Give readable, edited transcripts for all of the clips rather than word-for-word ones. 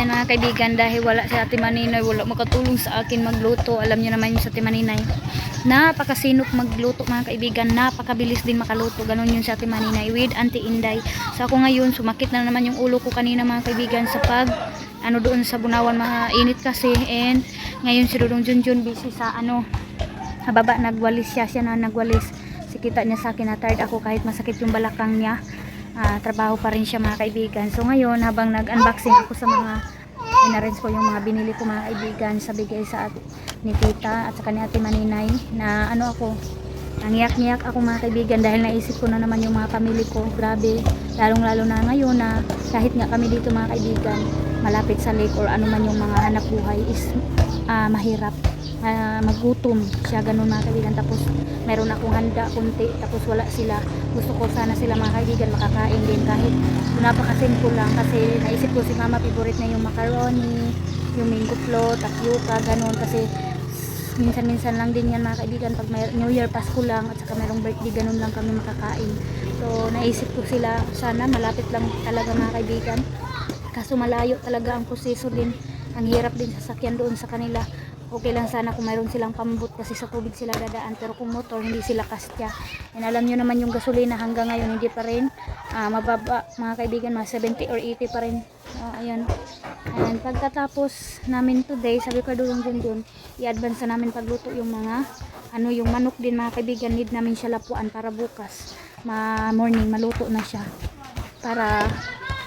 Ayan mga kaibigan, dahil wala si Ate Maninay, wala makatulong sa akin magluto. Alam niyo naman yung sa Ate Maninay, napakasinop magluto mga kaibigan, napakabilis din makaluto. Ganon yun sa Ate Maninay with Auntie Inday. So ako ngayon, sumakit na naman yung ulo ko kanina mga kaibigan sa pag doon sa Bunawan, mga init kasi. And ngayon si Dudong Junjun busy sa baba, nagwalis siya na nagwalis. Sikita niya sa akin na tired ako kahit masakit yung balakang niya. Trabaho pa rin siya mga kaibigan. So ngayon, habang nag-unboxing ako sa mga in-arrange ko yung mga binili ko mga kaibigan sa bigay sa ni tita at saka ni Ate Maninay, na ako, nangiyak-ngiyak ako mga kaibigan dahil naisip ko na naman yung mga pamilya ko. Grabe, lalong-lalo na ngayon na kahit nga kami dito mga kaibigan malapit sa lake or ano man yung mga hanap buhay is mahirap, magutom siya, ganun mga kaibigan. Tapos meron akong handa kunti, tapos wala sila. Gusto ko sana sila mga kaibigan makakain din kahit napakasimple lang, kasi naisip ko si mama favorite na yung macaroni, yung mango float, tapioca, ganun. Kasi minsan-minsan lang din yan mga kaibigan pag may New Year, Pasko lang at saka merong birthday, ganun lang kami makakain. So naisip ko sila sana malapit lang talaga mga kaibigan, kaso malayo talaga ang proseso din, ang hirap din sasakyan doon sa kanila. Okay lang sana kung mayroon silang pambut kasi sa tubig sila dadaan, pero kung motor hindi sila kastya. And alam nyo naman yung gasolina hanggang ngayon hindi pa rin mababa mga kaibigan, mga 70 or 80 pa rin. Ayan. And pagkatapos namin today, sabi ko doon i-advance na namin pagluto yung mga yung manok din mga kaibigan. Need namin siya lapuan para bukas morning maluto na siya, para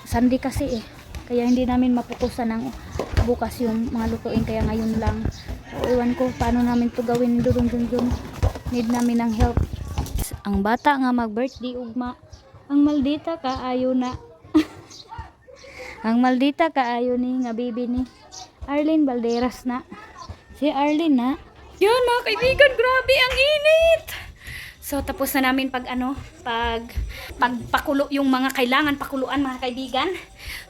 Sunday kasi kaya hindi namin mapukusan ng bukas yung mga lutuin, kaya ngayon lang. So, iwan ko paano namin to gawin doon. Need namin ng help. Ang bata nga mag-birthday ugma. Ang maldita ka ayo na. Ang maldita ka ayo ni nga baby ni Arlene Balderas na. Si Arlene na. Yan mga kaibigan, grabe ang init. So tapos na namin pagpakulo yung mga kailangan pakuluan mga kaibigan.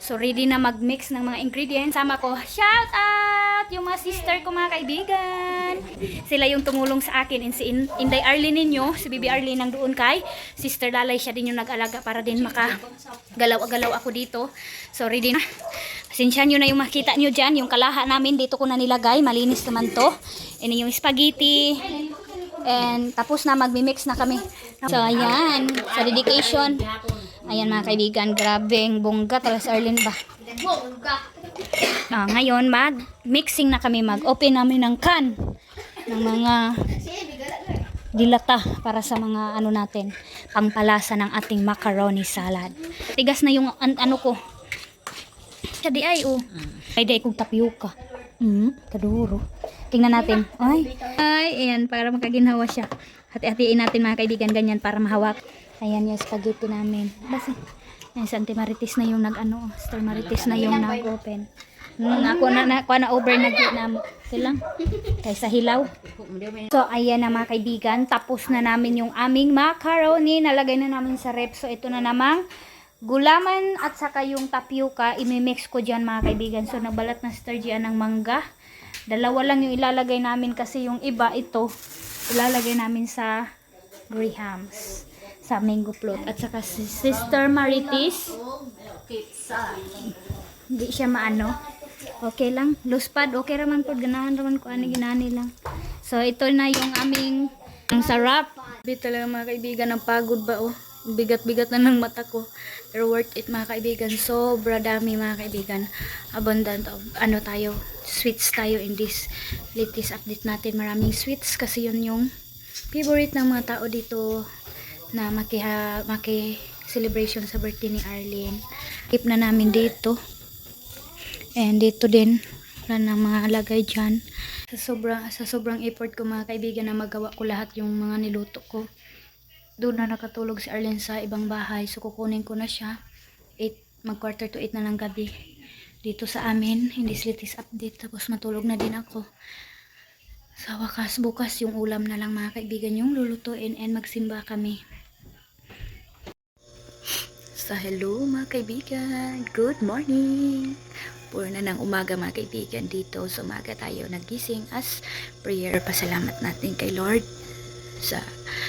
So ready na mag-mix ng mga ingredients. Sama ko, shout out yung mga sister ko mga kaibigan. Sila yung tumulong sa akin. Si Inday Arlene ninyo, si Bibi Arlene nang doon kay Sister Lalay, siya din yung nag-alaga para din makagalaw-galaw ako dito. So ready na. Pasensya nyo na yung makita nyo dyan. Yung kalaha namin dito ko na nilagay. Malinis naman to. Ini yung spaghetti. And tapos na magmi-mix na kami. So ayan, sa dedication. Ayan mga kaibigan, grabeng bongga talaga si Arlene ba. Ngayon mag-mixing na kami, mag-open namin ng can ng mga dilata para sa mga natin, pangpalasa ng ating macaroni salad. Tigas na yung ko. Siya di ay Ay di kong tapioca. Kaduro. Tingnan natin. Ay, ayan, para makaginhawa siya. Hati-hatiin natin mga kaibigan, ganyan para mahawak. Ayan yung spaghetti namin. Basta, ayan, si Auntie Marites na yung Sister Marites na yung nag-open. Ako na over na mo. Okay lang. Kaysa hilaw. So, ayan na mga kaibigan. Tapos na namin yung aming macaroni. Nalagay na namin sa rep. So, ito na namang gulaman at saka yung tapioca. Imimix ko dyan mga kaibigan. So, nagbalat na Sister Gian ng mangga. Dalawa lang yung ilalagay namin kasi yung iba ito ilalagay namin sa grahams, sa mango float. At saka si Sister Marites hindi siya okay lang, luspad, okay raman po, ganahan raman ko ginani lang. So ito na yung aming ang sarap. Talaga mga kaibigan, ang pagod ba bigat-bigat na ng mata ko, pero worth it mga kaibigan. Sobra dami mga kaibigan, abundant of tayo, sweets tayo in this latest update natin. Maraming sweets kasi yun yung favorite ng mga tao dito na celebration sa birthday ni Arlene. Keep na namin dito, and dito din wala ng mga lagay dyan. Sa sobrang effort ko mga kaibigan na magawa ko lahat yung mga niluto ko, doon na nakatulog si Arlene sa ibang bahay. So kukunin ko na siya 8 to 8 na ng gabi dito sa amin, hindi latest update. Tapos matulog na din ako. Sa wakas bukas yung ulam na lang mga kaibigan yung lulutuin, and magsimba kami. So hello mga kaibigan, good morning. Puro na ng umaga mga kaibigan dito. So umaga tayo nagising as prayer. Pasalamat natin kay Lord sa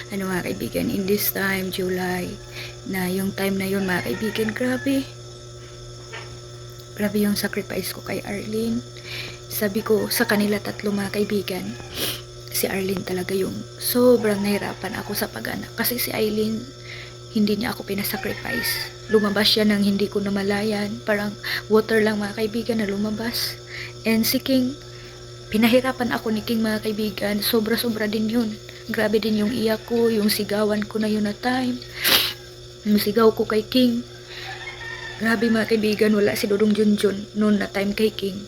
mga kaibigan in this time, July na yung time na yun mga kaibigan, grabe Grabe yung sacrifice ko kay Arlene. Sabi ko sa kanila tatlo mga kaibigan, si Arlene talaga yung sobrang nahirapan ako sa pag-anak. Kasi si Aileen, hindi niya ako pinasacrifice. Lumabas siya nang hindi ko namalayan. Parang water lang mga kaibigan na lumabas. And si King, pinahirapan ako ni King mga kaibigan. Sobra-sobra din yun. Grabe din yung iyak ko, yung sigawan ko na yun na time. Yung sigaw ko kay King. Grabe mga kaibigan, wala si Dudong Junjun noon na time kay King.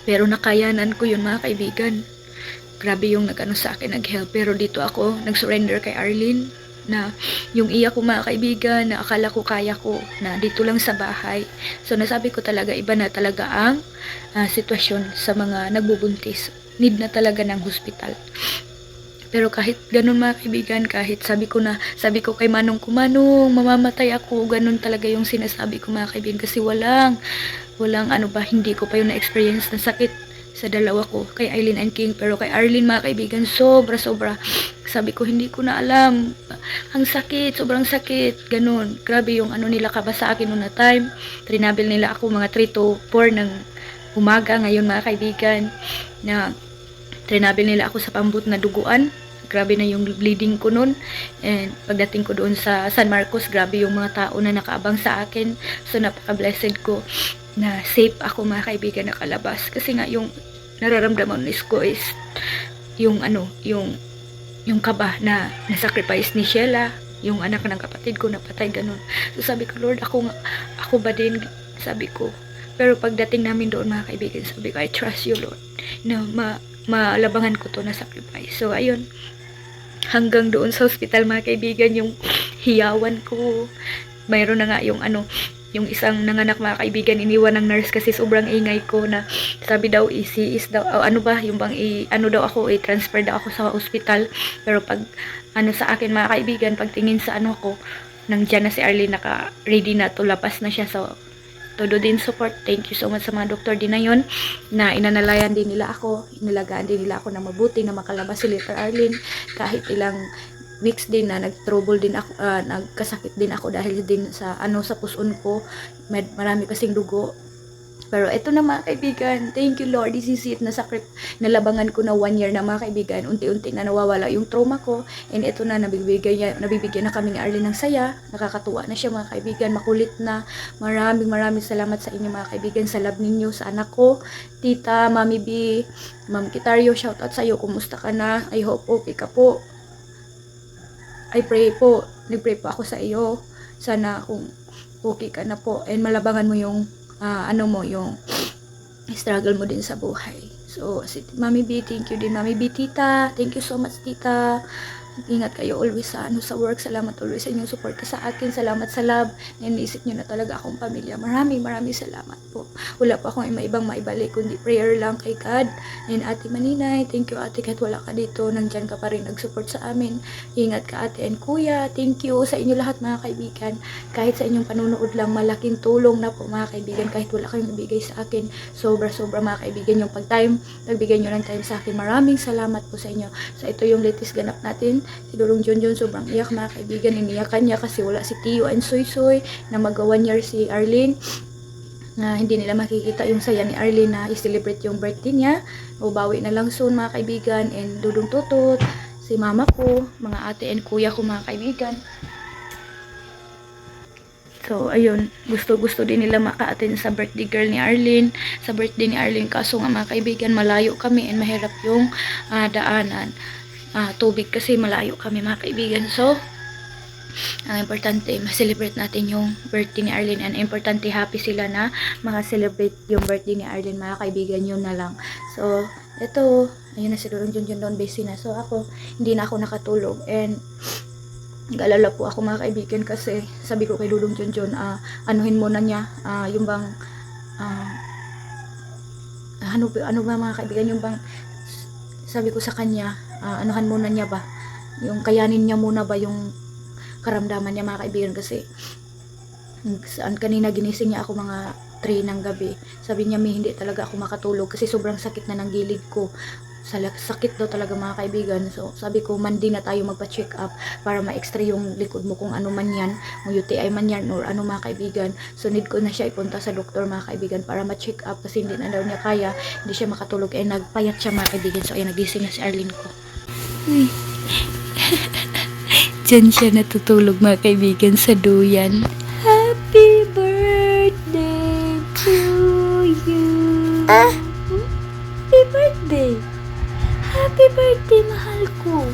Pero nakayanan ko yun mga kaibigan. Grabe yung nag-ano sa akin, nag-help. Pero dito ako, nag-surrender kay Arlene. Na yung iyak ko mga kaibigan, na akala ko kaya ko, na dito lang sa bahay. So nasabi ko talaga, iba na talaga ang sitwasyon sa mga nagbubuntis. Need na talaga ng hospital. Pero kahit ganun mga kaibigan, kahit sabi ko kay Manong ko, Manong, mamamatay ako, ganun talaga yung sinasabi ko mga kaibigan. Kasi walang ano ba, hindi ko pa yung na-experience ng sakit sa dalawa ko, kay Aileen and King. Pero kay Arlene mga kaibigan, sobra. Sabi ko, hindi ko na alam. Ang sakit, sobrang sakit. Ganun. Grabe yung ano nila kaba sa akin noon na time. Trinabil nila ako mga 3 to 4 ng umaga ngayon mga kaibigan. Na trinabil nila ako sa pambut na duguan. Grabe na yung bleeding ko nun. And pagdating ko doon sa San Marcos, grabe yung mga tao na nakaabang sa akin. So napaka-blessed ko na safe ako mga kaibigan nakalabas. Kasi nga yung nararamdaman ko is yung ano, yung kaba na sacrifice ni Sheila, yung anak ng kapatid ko napatay, ganun. So sabi ko, Lord, ako ba din, sabi ko. Pero pagdating namin doon mga kaibigan, sabi ko, I trust you, Lord, na malabangan ko to na sacrifice. So ayun, hanggang doon sa hospital mga kaibigan, yung hiyawan ko, mayroon na nga yung ano, yung isang nanganak mga kaibigan, iniwan ng nurse kasi sobrang ingay ko, na sabi daw is daw, ano ba, yung bang ano daw ako, transfer daw ako sa hospital. Pero pag ano sa akin mga kaibigan, pagtingin sa ano ko, nandiyan na si Arlene, naka ready na to, labas na siya. So todo din support, thank you so much sa mga doktor din na yun, na inanalayan din nila ako, inalagaan din nila ako na mabuti na makalabas si Little Arlene. Kahit ilang weeks din na nag-trouble din ako, nagkasakit din ako dahil din sa ano, sa puson ko, marami kasing dugo. Pero ito na mga kaibigan, thank you Lord, this is it, nalabangan ko na 1 year na mga kaibigan, unti-unti na nawawala yung trauma ko, and ito na, nabibigyan na kami ni Arlene ng saya, nakakatuwa na siya mga kaibigan, makulit na. Maraming salamat sa inyo mga kaibigan, sa love ninyo sa anak ko, Tita, Mami B, Ma'am Kitario, shout out sa iyo, kumusta ka na? I hope okay ka po. I pray po, nag-pray po ako sa iyo, sana kung okay ka na po, and malabangan mo yung yung struggle mo din sa buhay. So, si Mami B, thank you din Mami B. Tita, thank you so much Tita. Ingat kayo always sa work. Salamat always sa inyong support sa akin. Salamat sa love. Naisip nyo na talaga akong pamilya. Maraming salamat po. Wala pa akong ibang maibalik, kundi prayer lang kay God. And Ate Maninay, thank you ate, kahit wala ka dito, nandyan ka pa rin nag-support sa amin. Ingat ka ate and kuya. Thank you sa inyo lahat mga kaibigan. Kahit sa inyong panunood lang, malaking tulong na po mga kaibigan. Kahit wala kayong ibigay sa akin, sobra mga kaibigan yung nagbigay nyo ng time sa akin. Maraming salamat po sa inyo. So ito yung latest ganap natin. Si Dudong Junjun sobrang iyak mga kaibigan, iniyakan niya kasi wala si Tio and Soy na mag-1 year si Arlene, na hindi nila makikita yung saya ni Arlene na i-celebrate yung birthday niya. Ubawi na lang soon mga kaibigan. And Dudong Tutot, si mama ko, mga ate and kuya ko mga kaibigan. So, ayun, gusto din nila maka-attend sa birthday girl ni Arlene, sa birthday ni Arlene. Kaso nga mga kaibigan, malayo kami and mahirap yung daanan. Tubig kasi malayo kami mga kaibigan. So, ang importante, ma-celebrate natin yung birthday ni Arlene, and importante happy sila na maka-celebrate yung birthday ni Arlene mga kaibigan, yun na lang. So, ito, ayun na si Dudong Junjun doon, busy na. So, ako, hindi na ako nakatulog, and nag-alala po ako mga kaibigan kasi sabi ko kay Dudong Junjun, anuhin muna niya, yung bang, ano ba mga kaibigan, yung bang, sabi ko sa kanya, anuhan muna niya ba, yung kayanin niya muna ba yung karamdaman niya mga kaibigan. Kasi kanina ginising niya ako mga 3 ng gabi, sabi niya, hindi talaga ako makatulog kasi sobrang sakit na ng gilid ko. sakit daw talaga mga kaibigan. So sabi ko Monday na tayo magpa-check up para ma-extra yung likod mo kung ano man yan, kung UTI man yan or ano mga kaibigan. So need ko na siya ipunta sa doktor mga kaibigan para ma-check up kasi hindi na daw niya kaya, hindi siya makatulog, nagpayat siya mga kaibigan. So ayan, nagising na si Arlene ko. Diyan siya natutulog mga kaibigan sa duyan. Happy birthday to you. Happy birthday. Happy birthday, mahal ko.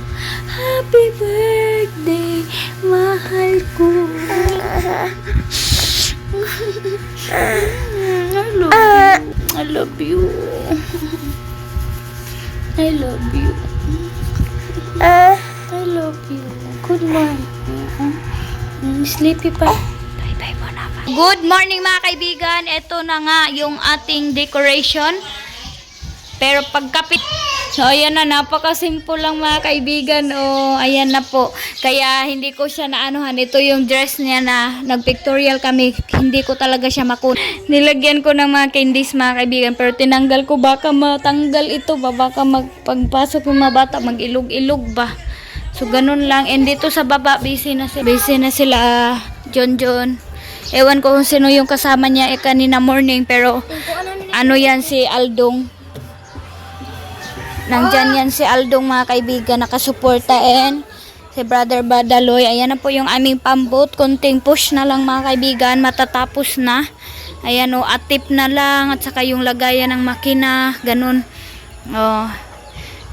Happy birthday, mahal ko. I love you. I love you. I love you. Good morning. Sleepy pa. Bye-bye mo na. Good morning mga kaibigan. Ito na nga yung ating decoration. Pero pagkapit, so ayan na, napaka-simple lang mga kaibigan. Oh, ayan na po. Kaya hindi ko siya naanuhan. Ito yung dress niya na nag-pictorial kami. Hindi ko talaga siya makun. Nilagyan ko ng mga candies mga kaibigan. Pero tinanggal ko, baka matanggal ito ba? Baka pagpasok ng mga bata, mag-ilog-ilog ba? So ganun lang. And dito sa baba, busy na sila John. Ewan ko kung sino yung kasama niya kanina morning. Pero ano yan, si Aldong. Nandyan yan si Aldong mga kaibigan, nakasuporta, and si Brother Badaloy. Ayan na po yung aming pambot. Konting push na lang mga kaibigan, matatapos na. Ayan o, atip na lang, at saka yung lagayan ng makina, ganun. Oh.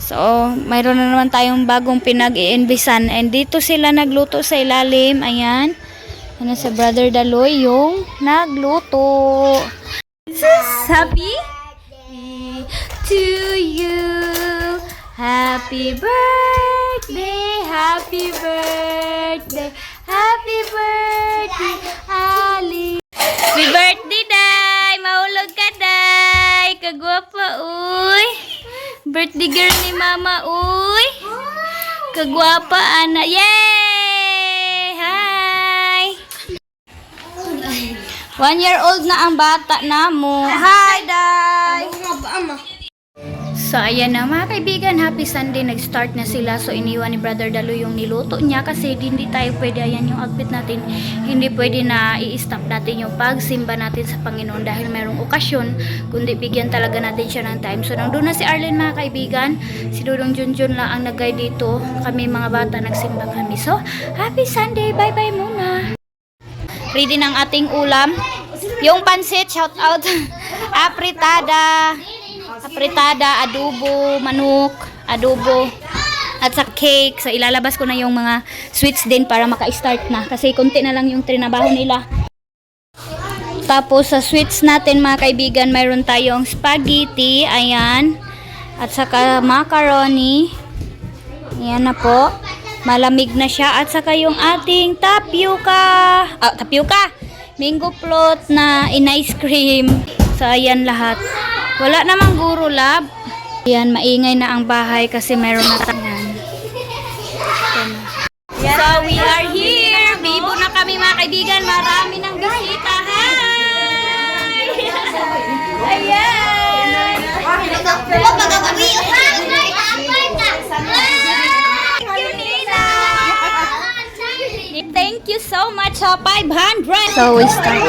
So, mayroon na naman tayong bagong pinag-iinbisan. And dito sila nagluto sa ilalim. Ayan. Ano si Brother Daloy yung nagluto. Happy to you. Happy birthday, happy birthday, happy birthday, Ali. Happy birthday, Day! Mahulog ka, Day! Kagwapa, uy! Birthday girl ni Mama, uy! Kagwapa, Ana. Yay! Hi! 1-year-old na ang bata na mo. Hi, Day! So, ayan na mga kaibigan, happy Sunday, nag-start na sila. So, iniwan ni Brother Dalo yung niluto niya kasi hindi tayo pwede, ayan yung outfit natin, hindi pwede na i-stop natin yung pagsimba natin sa Panginoon dahil mayroong okasyon, kundi bigyan talaga natin siya ng time. So, nandun na si Arlene mga kaibigan, si Dudong Junjun lang ang nag-guide dito, kami mga bata nagsimba kami. So, happy Sunday, bye-bye muna. Ready ng ating ulam, yung pansit, shout out, apritada, adobo, manok, adobo, at sa cake. So, ilalabas ko na yung mga sweets din para maka-start na. Kasi konti na lang yung trinabaho nila. Tapos, sa sweets natin mga kaibigan, mayroon tayong spaghetti. Ayan. At saka macaroni. Ayan na po. Malamig na siya. At saka yung ating tapioca. Mango float na in ice cream. So, ayan lahat. Wala namang guro lab. Yan, maingay na ang bahay kasi mayroon na tangan. So, we are here. Bibo na kami mga kaibigan. Marami ng bisita. Hi! Ayan! Thank you so much sa 500. So, we start.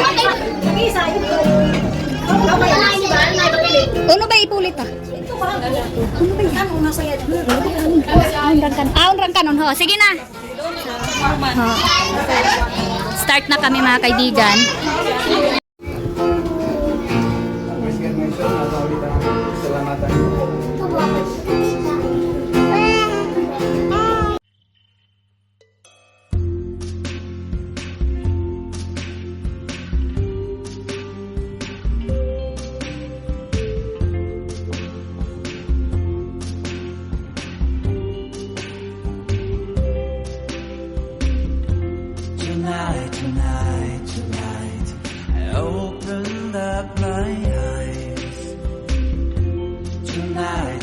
Ano ba ipulit ah? Ano ba yan? Ang kanon ho. Sige na. Start na kami mga kaibigan. Tonight, I opened up my eyes. Tonight,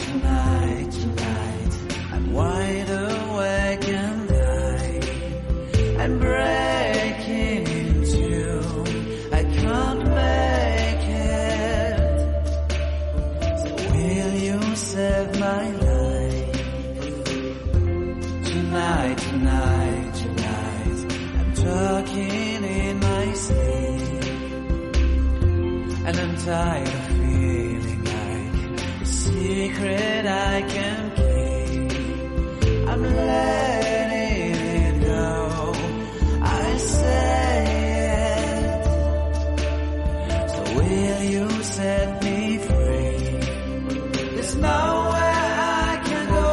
secret I can keep. I'm letting it go. I say it. So will you set me free? There's nowhere I can go.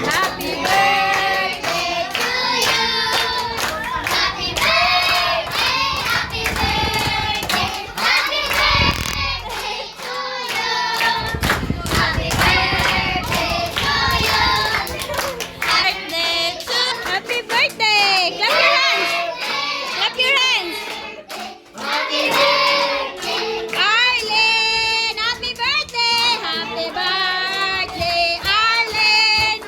Happy birthday to you. Happy birthday, happy birthday, happy birthday to you. Happy birthday to you. Happy birthday. Clap your hands. Clap your hands. Happy birthday, Arlen. Happy birthday. Happy birthday, Arlen.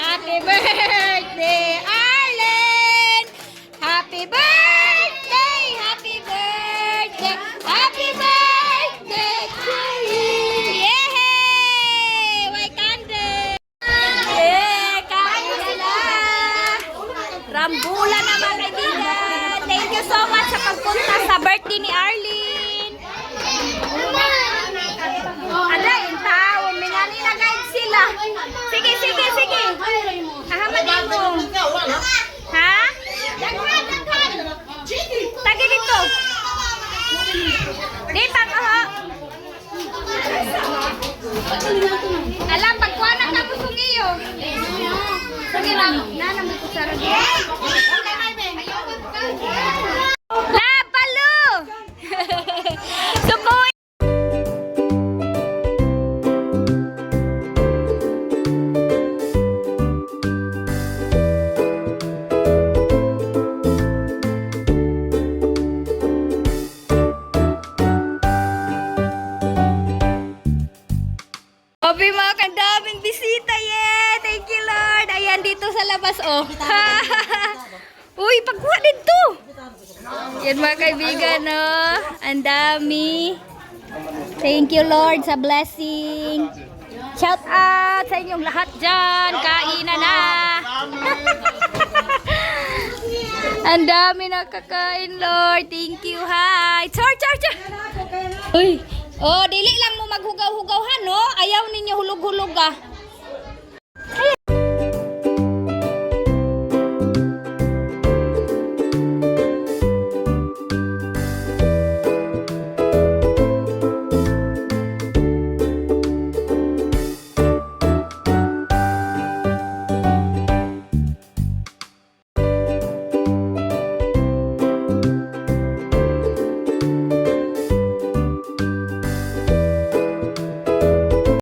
Happy birthday, Arlen. Happy birthday, happy birthday, happy birthday to you. Yay! May candle. Yeah, kain na lang. Rambulan na mga kaibigan. Thank you so much sa pagpunta sa birthday ni Arlene. Ada, yung taon. May nga nilagay sila. Sige, sige, sige. Hahamadin mo. Ha? Daghan, daghan. Tagi dito. Dito, kaho. Alam, pagkuhanan ka mo sungiyo. Sige lang. Nana mo sa ragi. La, palo! Sukoy! Obi, mga kadaming bisita, yeah! Thank you, Lord! Ayan, dito sa labas, oh. Uy, pagkuha dito! Yan, mga kaibigan, oh. Ang dami. Thank you, Lord, sa blessing. Shout out sa inyong lahat dyan. Kainan na. Ang dami nakakain, Lord. Thank you, hi. Char, char, char. Uy. Oh, dili lang mo maghugaw-hugaw, no? Ayaw ninyo hulog-hulog, ah.